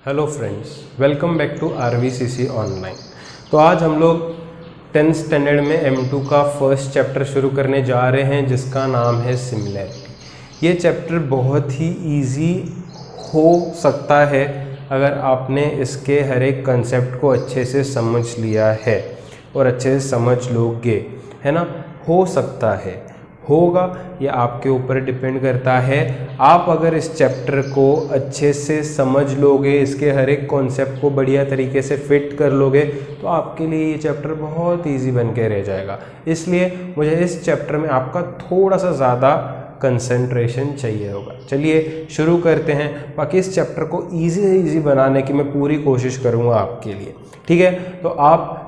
Hello friends, welcome back to RVCC online. तो आज हम लोग 10th स्टैंडर्ड में M2 का फर्स्ट चैप्टर शुरू करने जा रहे हैं जिसका नाम है सिमिलैरिटी। ये चैप्टर बहुत ही इजी हो सकता है अगर आपने इसके हर एक कंसेप्ट को अच्छे से समझ लिया है और अच्छे से समझ लोगे, है ना। हो सकता है, होगा, ये आपके ऊपर डिपेंड करता है। आप अगर इस चैप्टर को अच्छे से समझ लोगे, इसके हर एक कॉन्सेप्ट को बढ़िया तरीके से फिट कर लोगे, तो आपके लिए ये चैप्टर बहुत इजी बन के रह जाएगा। इसलिए मुझे इस चैप्टर में आपका थोड़ा सा ज़्यादा कंसंट्रेशन चाहिए होगा। चलिए शुरू करते हैं। बाकी इस चैप्टर को ईजी से ईजी बनाने की मैं पूरी कोशिश करूँगा आपके लिए, ठीक है। तो आप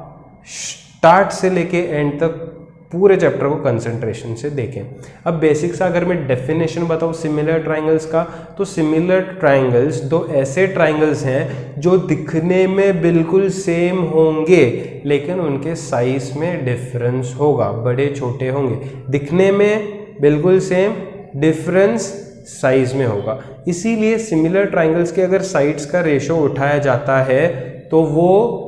स्टार्ट से लेके एंड तक पूरे चैप्टर को कंसंट्रेशन से देखें। अब बेसिक सा अगर मैं डेफिनेशन बताऊँ सिमिलर ट्राइंगल्स का, तो सिमिलर ट्राइंगल्स दो ऐसे ट्राइंगल्स हैं जो दिखने में बिल्कुल सेम होंगे लेकिन उनके साइज में डिफरेंस होगा, बड़े छोटे होंगे। दिखने में बिल्कुल सेम, डिफरेंस साइज में होगा। इसीलिए सिमिलर ट्राइंगल्स के अगर साइड्स का रेशो उठाया जाता है तो वो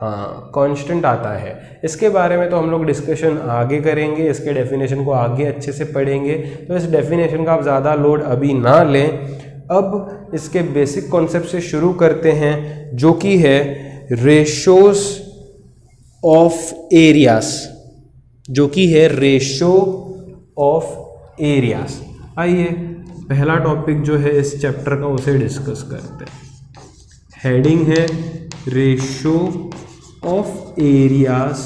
कांस्टेंट आता है। इसके बारे में तो हम लोग डिस्कशन आगे करेंगे, इसके डेफिनेशन को आगे अच्छे से पढ़ेंगे, तो इस डेफिनेशन का आप ज़्यादा लोड अभी ना लें। अब इसके बेसिक कॉन्सेप्ट से शुरू करते हैं जो कि है रेशोस ऑफ एरियाज, जो कि है रेशो ऑफ एरियाज। आइए पहला टॉपिक जो है इस चैप्टर का उसे डिस्कस करते हैं। हेडिंग है ratio of areas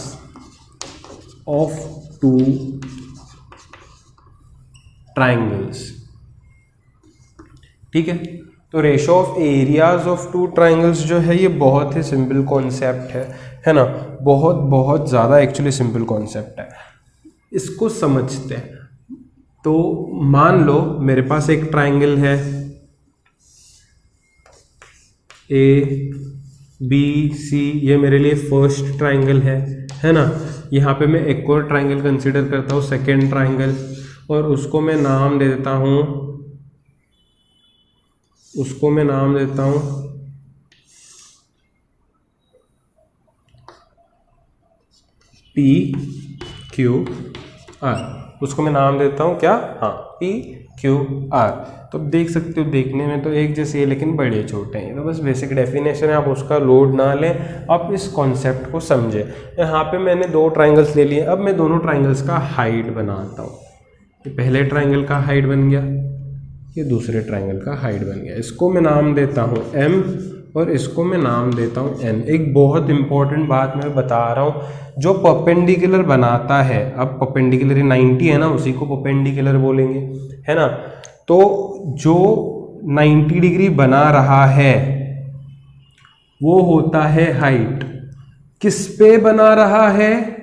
of two triangles, ठीक है। तो ratio of areas of two triangles जो है ये बहुत ही सिंपल कॉन्सेप्ट है ना। बहुत ज़्यादा एक्चुअली सिंपल कॉन्सेप्ट है। इसको समझते हैं तो मान लो मेरे पास एक ट्राइंगल है ABC, ये मेरे लिए फर्स्ट ट्राइंगल है ना। यहाँ पे मैं एक और ट्राइंगल कंसीडर करता हूँ, सेकेंड ट्राइंगल, और उसको मैं नाम दे देता हूँ PQR। उसको मैं नाम देता हूँ क्या? PQR। तो देख सकते हो देखने में तो एक जैसे है लेकिन बड़े छोटे हैं। तो बस बेसिक डेफिनेशन है, आप उसका लोड ना लें, आप इस कॉन्सेप्ट को समझें। यहाँ पे मैंने दो ट्राइंगल्स ले लिए। अब मैं दोनों ट्राइंगल्स का हाइट बनाता हूँ। ये पहले ट्राइंगल का हाइट बन गया, ये दूसरे ट्राइंगल का हाइट बन गया। इसको मैं नाम देता हूँ M और इसको मैं नाम देता हूँ N। एक बहुत इंपॉर्टेंट बात मैं बता रहा हूँ, जो परपेंडिकुलर बनाता है, अब परपेंडिकुलर 90 है ना, उसी को परपेंडिकुलर बोलेंगे, है ना। तो जो 90 डिग्री बना रहा है वो होता है हाइट। किस पे बना रहा है?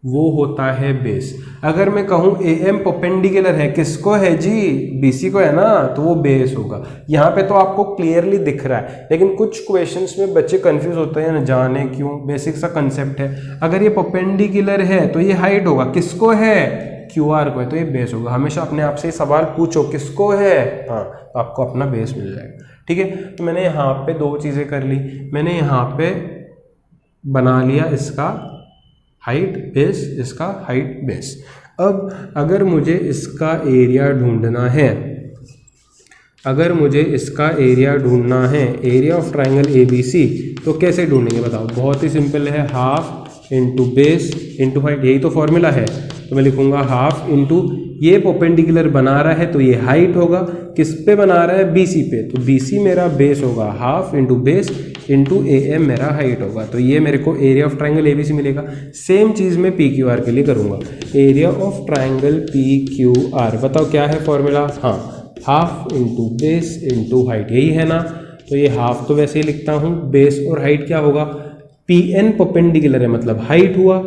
वो होता है बेस। अगर मैं कहूँ AM परपेंडिकुलर है, किसको है जी? BC को है ना, तो वो बेस होगा। यहाँ पे तो आपको क्लियरली दिख रहा है, लेकिन कुछ क्वेश्चंस में बच्चे कंफ्यूज होते हैं, न जाने क्यों। बेसिक सा कंसेप्ट है। अगर ये परपेंडिकुलर है तो ये हाइट होगा, किसको है? QR को है, तो ये बेस होगा। हमेशा अपने आप से सवाल पूछो किसको है, हाँ, तो आपको अपना बेस मिल जाएगा, ठीक है। तो मैंने यहाँ पे दो चीज़ें कर ली। मैंने यहाँ पे बना लिया इसका हाइट बेस, इसका हाइट बेस। अब अगर मुझे इसका एरिया ढूंढना है, एरिया ऑफ ट्राइंगल ABC, तो कैसे ढूंढेंगे बताओ? बहुत ही सिंपल है, half into base into height, यही तो फॉर्मूला है। तो मैं लिखूंगा हाफ इंटू, ये परपेंडिकुलर बना रहा है तो ये हाइट होगा। किस पे बना रहा है? BC पे, तो BC मेरा बेस होगा, half into base into AM मेरा हाइट होगा। तो ये मेरे को एरिया ऑफ ट्राइंगल ABC मिलेगा। सेम चीज़ मैं PQR के लिए करूँगा, एरिया ऑफ ट्राइंगल PQR। बताओ क्या है फॉर्मूला? हाँ, half into base into height, यही है ना। तो ये हाफ तो वैसे ही लिखता हूँ, बेस और हाइट क्या होगा? PN परपेंडिकुलर है मतलब हाइट हुआ,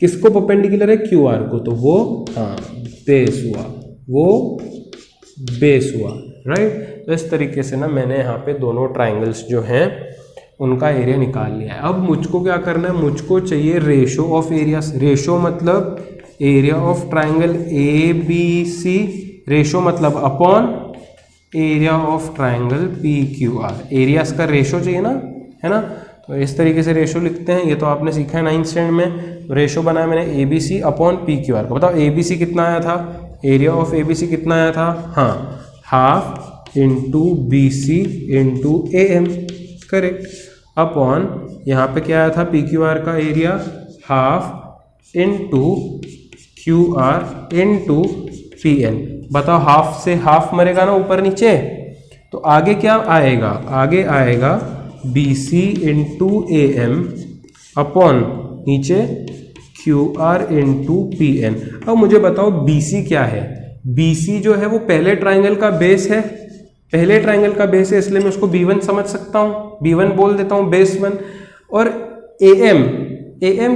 किसको परपेंडिकुलर है? QR को, तो वो बेस हुआ, वो बेस हुआ, राइट। तो इस तरीके से ना मैंने यहाँ पे दोनों ट्राइंगल्स जो हैं उनका एरिया निकाल लिया है। अब मुझको क्या करना है? मुझको चाहिए रेशो ऑफ एरियाज। रेशो मतलब area of triangle ABC, ratio मतलब upon area of triangle P Q R. Area इसका रेशो चाहिए ना, है ना, तो इस तरीके से रेशो लिखते हैं। ये तो आपने सीखा है 9th स्टैंडर्ड में। रेशो बनाया मैंने A B C upon P Q R का। बताओ ए बी सी कितना आया था, area of A B C कितना आया था, हाँ, half into B C into A M, correct, upon यहाँ पे क्या आया था पी क्यू आर का area, half into Q R into P N. बताओ हाफ से हाफ मरेगा ना ऊपर नीचे, तो आगे क्या आएगा, आगे आएगा B C into A M upon नीचे Q R into P N. अब मुझे बताओ बी सी क्या है। बी सी जो है वो पहले ट्राइंगल का बेस है, पहले ट्राइंगल का बेस है, इसलिए मैं उसको B1 समझ सकता हूँ, B1 बोल देता हूँ, बेस 1। और AM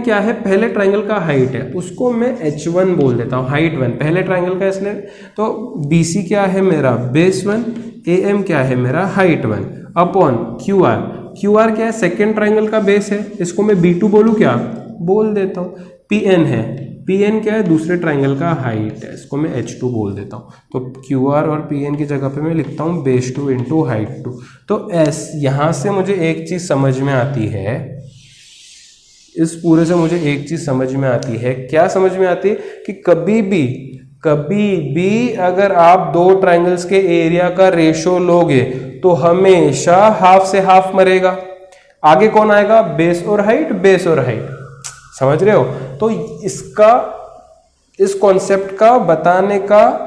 क्या है, पहले ट्राइंगल का हाइट है, उसको मैं H1 बोल देता हूँ, हाइट 1, पहले ट्राइंगल का, इसलिए तो BC क्या है मेरा बेस 1, AM क्या है मेरा हाइट 1 अपॉन QR क्या है, सेकेंड ट्राइंगल का बेस है, इसको मैं B2 बोलूँ क्या, बोल देता हूँ। PN है, PN क्या है, दूसरे ट्राइंगल का हाइट है, इसको मैं H2 बोल देता हूँ। तो QR और PN की जगह पे मैं लिखता हूँ बेस 2 इंटू हाइट 2। तो यहाँ से मुझे एक चीज़ समझ में आती है, इस पूरे से मुझे एक चीज़ समझ में आती है। क्या समझ में आती है कि कभी भी अगर आप दो ट्राइंगल्स के एरिया का रेशो लोगे तो हमेशा हाफ से हाफ मरेगा। आगे कौन आएगा, बेस और हाइट, बेस और हाइट, समझ रहे हो। तो इसका, इस कॉन्सेप्ट का बताने का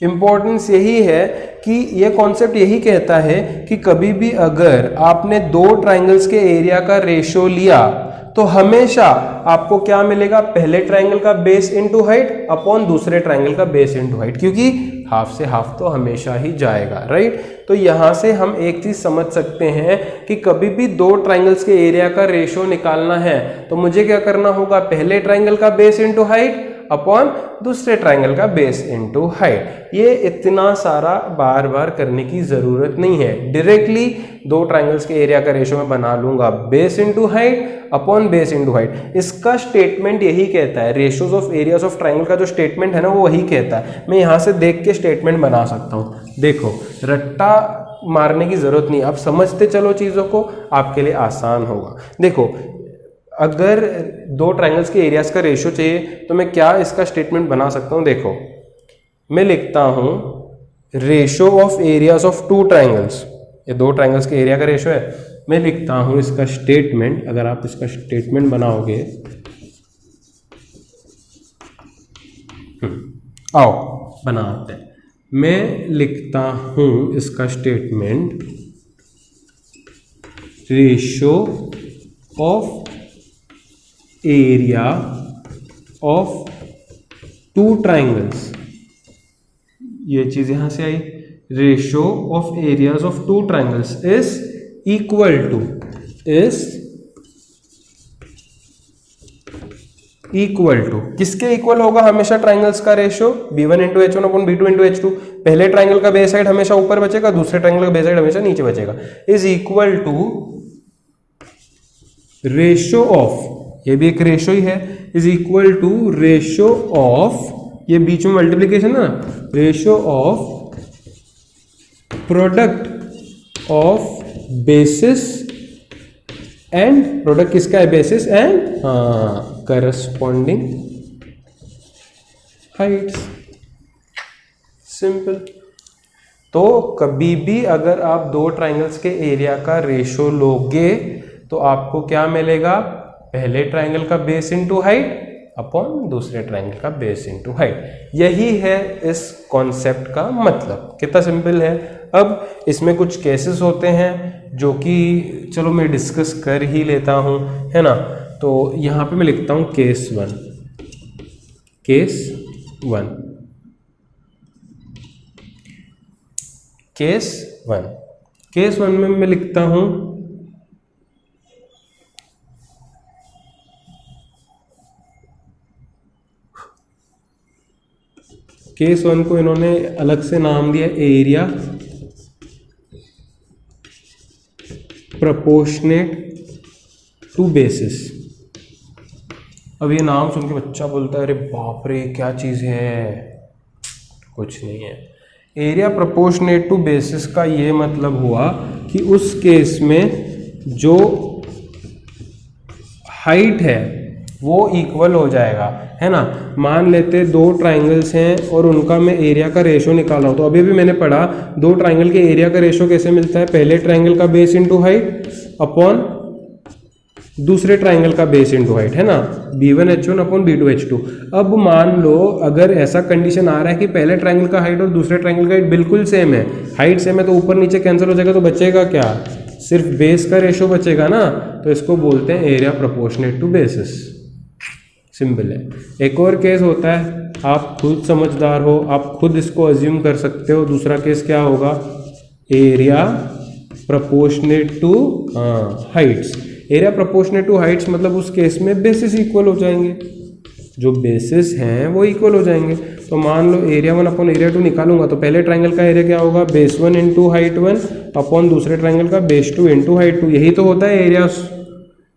इंपॉर्टेंस यही है कि ये कॉन्सेप्ट यही कहता है कि कभी भी अगर आपने दो ट्राइंगल्स के एरिया का रेशो लिया तो हमेशा आपको क्या मिलेगा, पहले ट्राइंगल का बेस इनटू हाइट अपॉन दूसरे ट्राइंगल का बेस इनटू हाइट, क्योंकि हाफ से हाफ तो हमेशा ही जाएगा, राइट। तो यहां से हम एक चीज समझ सकते हैं कि कभी भी दो ट्राइंगल्स के एरिया का रेशो निकालना है तो मुझे क्या करना होगा, पहले ट्राइंगल का बेस इनटू हाइट अपॉन दूसरे ट्राइंगल का बेस इनटू हाइट। ये इतना सारा बार बार करने की जरूरत नहीं है, डायरेक्टली दो ट्राइंगल्स के एरिया का रेशो मैं बना लूंगा, base into height upon base into height. इसका स्टेटमेंट यही कहता है, ratios of areas of triangle का जो स्टेटमेंट है ना वो वही कहता है। मैं यहां से देख के स्टेटमेंट बना सकता हूं। देखो, रट्टा मारने की जरूरत नहीं, आप समझते चलो चीजों को, आपके लिए आसान होगा। देखो, अगर दो ट्राइंगल्स के एरियाज का रेशियो चाहिए तो मैं क्या इसका स्टेटमेंट बना सकता हूं। देखो, मैं लिखता हूं ratio of areas of two triangles, ये दो ट्राइंगल्स के एरिया का रेशियो है। मैं लिखता हूं इसका स्टेटमेंट, अगर आप इसका स्टेटमेंट बनाओगे, आओ बनाते हैं। मैं लिखता हूं इसका statement, ratio of area of two triangles, ये चीज यहां से आई, ratio of areas of two triangles is equal to किसके इक्वल होगा, हमेशा ट्राइंगल्स का ratio B1 into H1 upon B2 into H2। पहले ट्राइंगल का बेस साइड हमेशा ऊपर बचेगा, दूसरे ट्राइंगल का बेस साइड हमेशा नीचे बचेगा, is equal to ratio of, ये भी एक रेशियो ही है, is equal to ratio of, ये बीच में मल्टीप्लीकेशन है ना, ratio of product of bases and, product किसका है, bases and corresponding heights, simple. तो कभी भी अगर आप दो ट्राइंगल्स के एरिया का रेशियो लोगे तो आपको क्या मिलेगा, पहले ट्राइंगल का बेस इनटू हाइट अपॉन दूसरे ट्राइंगल का बेस इनटू हाइट। यही है इस कॉन्सेप्ट का मतलब, कितना सिंपल है। अब इसमें कुछ केसेस होते हैं जो कि चलो मैं डिस्कस कर ही लेता हूं, है ना। तो यहां पे मैं लिखता हूं केस 1, केस 1, केस 1, केस 1 में मैं लिखता हूं केस 1 को इन्होंने अलग से नाम दिया एरिया प्रोपोर्शनेट टू बेसिस, अब ये नाम सुन के बच्चा बोलता है अरे बाप रे क्या चीज़ है, कुछ नहीं है। एरिया प्रोपोर्शनेट टू बेसिस का ये मतलब हुआ कि उस केस में जो हाइट है वो इक्वल हो जाएगा, है ना। मान लेते दो ट्राइंगल्स हैं और उनका मैं एरिया का रेशो निकाला हूँ, तो अभी भी मैंने पढ़ा दो ट्राइंगल के एरिया का रेशो कैसे मिलता है, पहले ट्राइंगल का बेस इनटू हाइट अपॉन दूसरे ट्राइंगल का बेस इनटू हाइट, है ना, b1h1 अपॉन b2h2। अब मान लो अगर ऐसा कंडीशन आ रहा है कि पहले ट्राइंगल का हाइट और दूसरे ट्राइंगल का हाइट बिल्कुल सेम है, हाइट सेम है, तो ऊपर नीचे कैंसिल हो जाएगा, तो बचेगा क्या, सिर्फ बेस का रेशो बचेगा ना, तो इसको बोलते हैं area proportionate to bases. Simple है। एक और केस होता है, आप खुद समझदार हो, आप खुद इसको अज्यूम कर सकते हो। दूसरा केस क्या होगा, area proportionate to heights. Area proportionate to heights मतलब उस केस में बेसिस इक्वल हो जाएंगे, जो बेसिस हैं वो इक्वल हो जाएंगे। तो मान लो एरिया 1 अपॉन एरिया 2 निकालूंगा, तो पहले ट्राइंगल का एरिया क्या होगा, बेस 1 इंटू हाइट 1 अपॉन दूसरे ट्राइंगल का बेस 2 इंटू हाइट 2। यही तो होता है area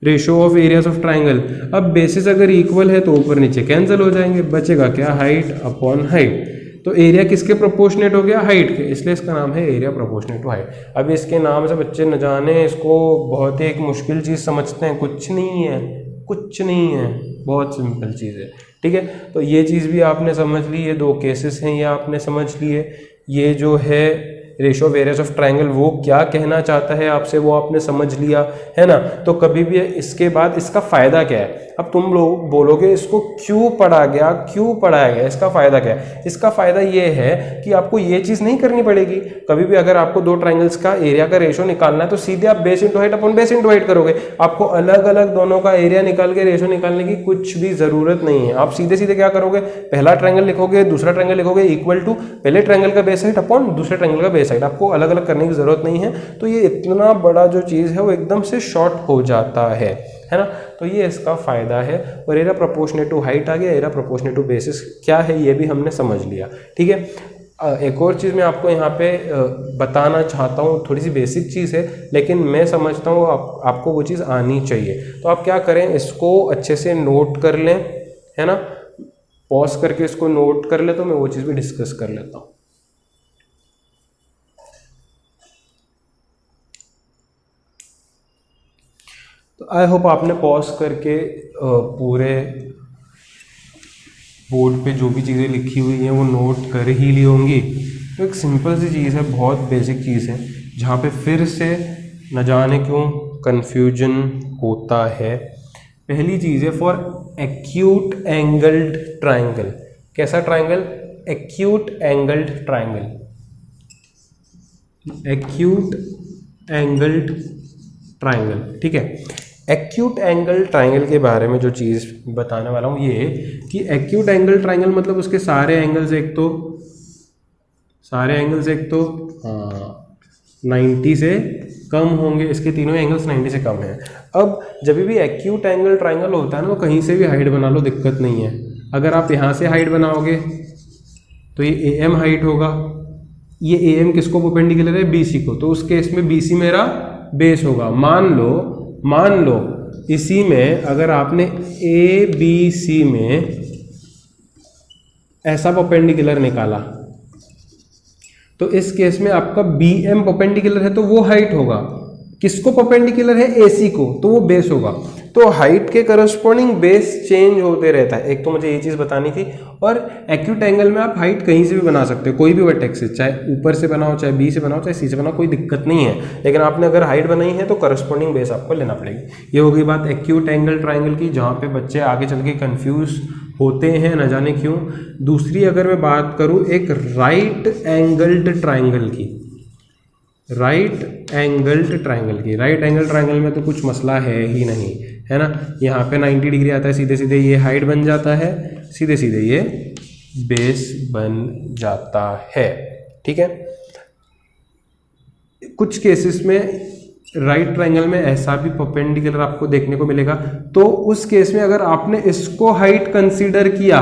ratio of areas of triangle. अब बेसिस अगर इक्वल है तो ऊपर नीचे कैंसिल हो जाएंगे, बचेगा क्या, हाइट अपॉन हाइट। तो एरिया किसके प्रोपोर्शनेट हो गया, हाइट के, इसलिए इसका नाम है एरिया प्रोपोर्शनेट टू हाइट। अब इसके नाम से बच्चे न जाने इसको बहुत ही एक मुश्किल चीज़ समझते हैं, कुछ नहीं है, कुछ नहीं है, बहुत सिंपल चीज़ है, ठीक है। तो ये चीज़ भी आपने समझ ली, ये दो केसेस हैं ये आपने समझ लिए। ये जो है ratio of areas of triangle वो क्या कहना चाहता है आपसे वो आपने समझ लिया, है ना। तो कभी भी इसके बाद इसका फ़ायदा क्या है, अब तुम लोग बोलोगे इसको क्यों पढ़ा गया, क्यों पढ़ाया गया, इसका फ़ायदा क्या है। इसका फ़ायदा ये है कि आपको ये चीज़ नहीं करनी पड़ेगी। कभी भी अगर आपको दो ट्राइंगल्स का एरिया का रेशो निकालना है तो सीधे आप base into height upon base into height करोगे। आपको अलग अलग दोनों का एरिया निकाल के रेशो निकालने की कुछ भी ज़रूरत नहीं है। आप सीधे सीधे क्या करोगे, पहला ट्राइंगल लिखोगे, दूसरा ट्राइंगल लिखोगे, इक्वल टू पहले ट्राइंगल का बेस हाइट अपॉन दूसरे ट्राइंगल का बेस हाइट। आपको अलग अलग करने की ज़रूरत नहीं है। तो ये इतना बड़ा जो चीज़ है वो एकदम से शॉर्ट हो जाता है ना। तो ये इसका फ़ायदा है। और एरिया प्रोपोर्शनेट टू हाइट आ गया, एरिया प्रोपोर्शनेट टू बेसिस क्या है ये भी हमने समझ लिया, ठीक है। एक और चीज़ मैं आपको यहाँ पे बताना चाहता हूँ, थोड़ी सी बेसिक चीज़ है लेकिन मैं समझता हूँ आपको वो चीज़ आनी चाहिए। तो आप क्या करें, इसको अच्छे से नोट कर लें, है ना, पॉज करके इसको नोट कर ले, तो मैं वो चीज़ भी डिस्कस कर लेता हूँ। तो आई होप आपने पॉज करके पूरे बोर्ड पे जो भी चीज़ें लिखी हुई हैं वो नोट कर ही ली होंगी। तो एक सिंपल सी चीज़ है, बहुत बेसिक चीज़ है, जहाँ पे फिर से न जाने क्यों कन्फ्यूजन होता है। पहली चीज़ है फॉर एक्यूट एंगल्ड ट्राइंगल। कैसा triangle, acute angled triangle, acute angled triangle, ठीक है। एक्यूट एंगल ट्राइंगल के बारे में जो चीज़ बताने वाला हूँ ये कि एक्यूट एंगल ट्राइंगल मतलब उसके सारे एंगल्स एक तो 90 से कम होंगे, इसके तीनों एंगल्स 90 से कम हैं। अब जब भी एक्यूट एंगल ट्राइंगल होता है ना, तो कहीं से भी हाइट बना लो, दिक्कत नहीं है। अगर आप यहाँ से हाइट बनाओगे तो ये AM हाइट होगा, ये AM किसको परपेंडिकुलर है, BC को, तो उस केस में BC मेरा बेस होगा। मान लो इसी में अगर आपने ABC में ऐसा परपेंडिकुलर निकाला तो इस केस में आपका BM परपेंडिकुलर है तो वो हाइट होगा। किसको परपेंडिकुलर है, AC को, तो वो बेस होगा। तो हाइट के करस्पॉन्डिंग बेस चेंज होते रहता है। एक तो मुझे ये चीज़ बतानी थी। और एक्यूट एंगल में आप हाइट कहीं से भी बना सकते हो, कोई भी वर्टेक्स से, चाहे ऊपर से बनाओ, चाहे B से बनाओ, चाहे C से बनाओ, कोई दिक्कत नहीं है। लेकिन आपने अगर हाइट बनाई है तो करस्पॉन्डिंग बेस आपको लेना पड़ेगी। ये हो गई बात एक्यूट एंगल ट्राइंगल की, जहाँ पे बच्चे आगे चल के कन्फ्यूज होते हैं न जाने क्यों। दूसरी अगर मैं बात करूँ एक राइट एंगल्ड ट्राइंगल की, राइट एंगल ट्राइंगल में तो कुछ मसला है ही नहीं, है ना। यहाँ पे 90 डिग्री आता है, सीधे सीधे ये हाइट बन जाता है, सीधे सीधे ये बेस बन जाता है, ठीक है। कुछ केसेस में राइट ट्राइंगल में ऐसा भी परपेंडिकुलर आपको देखने को मिलेगा, तो उस केस में अगर आपने इसको हाइट कंसीडर किया,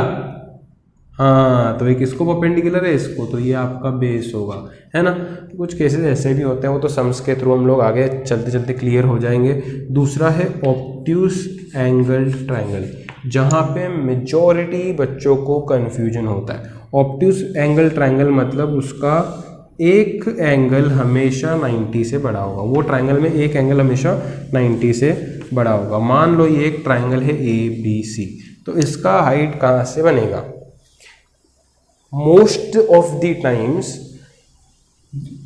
हाँ, तो एक इसको परपेंडिकुलर है, इसको, तो ये आपका बेस होगा, है ना। तो कुछ केसेस ऐसे भी होते हैं, वो तो सम्स के थ्रू हम लोग आगे चलते चलते क्लियर हो जाएंगे। दूसरा है ऑब्ट्यूस एंगल्ड ट्राइंगल। जहाँ पे मेजॉरिटी बच्चों को कन्फ्यूजन होता है। ऑब्ट्यूस एंगल ट्रायंगल मतलब उसका एक एंगल हमेशा 90 से बड़ा होगा, वो ट्रायंगल में एक एंगल हमेशा 90 से बड़ा होगा। मान लो ये एक ट्रायंगल है ABC, तो इसका हाइट कहाँ से बनेगा? मोस्ट ऑफ द टाइम्स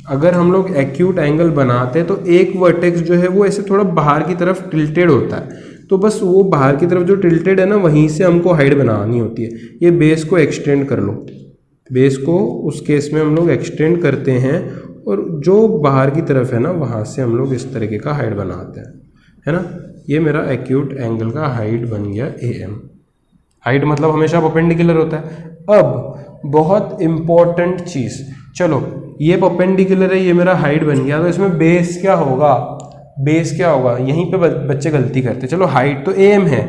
अगर हम लोग एक्यूट एंगल बनाते हैं तो एक वर्टेक्स जो है वो ऐसे थोड़ा बाहर की तरफ टिल्टेड होता है, तो बस वो बाहर की तरफ जो टिल्टेड है ना, वहीं से हमको हाइट बनानी होती है। ये बेस को एक्सटेंड कर लो, बेस को उस केस में हम लोग एक्सटेंड करते हैं, और जो बाहर की तरफ है ना, वहाँ से हम लोग इस तरीके का हाइट बनाते हैं, है ना। ये मेरा एक्यूट एंगल का हाइट बन गया AM। हाइट मतलब हमेशा परपेंडिकुलर होता है। अब बहुत इंपॉर्टेंट चीज़, चलो ये परपेंडिकुलर है, ये मेरा हाइट बन गया, तो इसमें बेस क्या होगा? बेस क्या होगा? यहीं पे बच्चे गलती करते हैं। चलो हाइट तो AM है,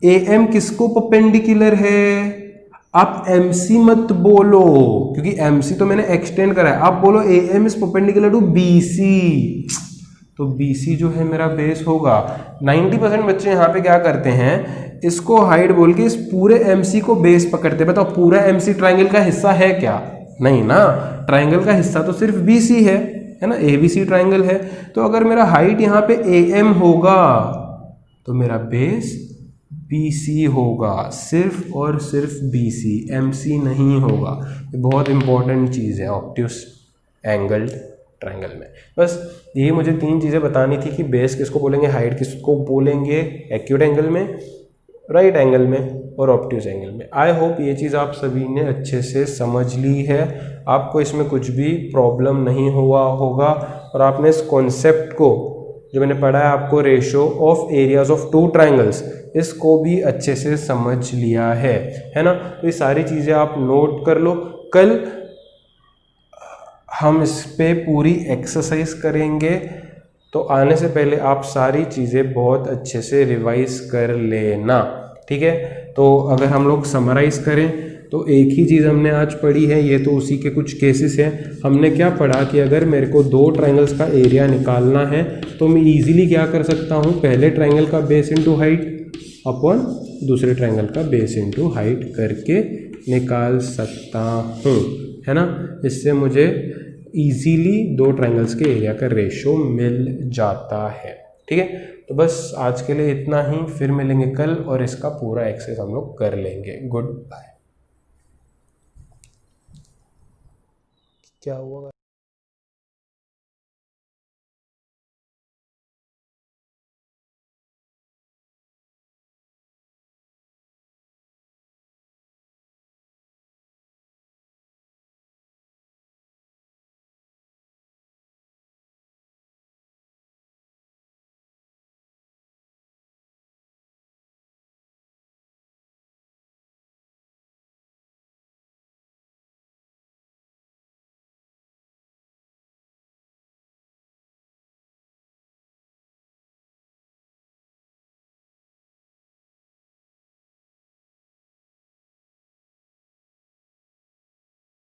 AM किसको परपेंडिकुलर है? आप MC मत बोलो, क्योंकि MC तो मैंने एक्सटेंड करा है। आप बोलो AM is perpendicular to BC, तो BC जो है मेरा बेस होगा। 90% बच्चे यहाँ पे क्या करते हैं, इसको हाइट बोल के इस पूरे MC को बेस पकड़ते हैं। बताओ पूरा MC ट्रायंगल का हिस्सा है क्या? नहीं ना, ट्रायंगल का हिस्सा तो सिर्फ BC है ना, ABC ट्रायंगल है। तो अगर मेरा हाइट यहाँ पे AM होगा तो मेरा बेस BC होगा, सिर्फ और सिर्फ BC, MC नहीं होगा। ये बहुत इंपॉर्टेंट चीज़ है ऑब्ट्यूस एंगल ट्रायंगल में। बस यही मुझे 3 चीज़ें बतानी थी कि बेस किसको बोलेंगे, हाइट किसको बोलेंगे एक्यूट एंगल में, राइट एंगल में और ऑब्ट्यूस एंगल में। आई होप ये चीज़ आप सभी ने अच्छे से समझ ली है, आपको इसमें कुछ भी प्रॉब्लम नहीं हुआ होगा, और आपने इस कॉन्सेप्ट को जो मैंने पढ़ा है आपको, ratio of areas of 2 triangles, इसको भी अच्छे से समझ लिया है ना। तो ये सारी चीज़ें आप नोट कर लो। कल हम इस पे पूरी एक्सरसाइज करेंगे, तो आने से पहले आप सारी चीज़ें बहुत अच्छे से रिवाइज कर लेना, ठीक है। तो अगर हम लोग समराइज करें तो एक ही चीज़ हमने आज पढ़ी है, ये तो उसी के कुछ केसेस हैं। हमने क्या पढ़ा कि अगर मेरे को 2 ट्रायंगल्स का एरिया निकालना है तो मैं इजीली क्या कर सकता हूँ, पहले ट्रायंगल का बेस इनटू हाइट अपॉन दूसरे ट्रायंगल का बेस इनटू हाइट करके निकाल सकता हूँ, है ना। इससे मुझे इजीली 2 ट्रायंगल्स के एरिया का रेशो मिल जाता है, ठीक है। तो बस आज के लिए इतना ही, फिर मिलेंगे कल और इसका पूरा एक्सरसाइज हम लोग कर लेंगे। Goodbye. क्या हुआ?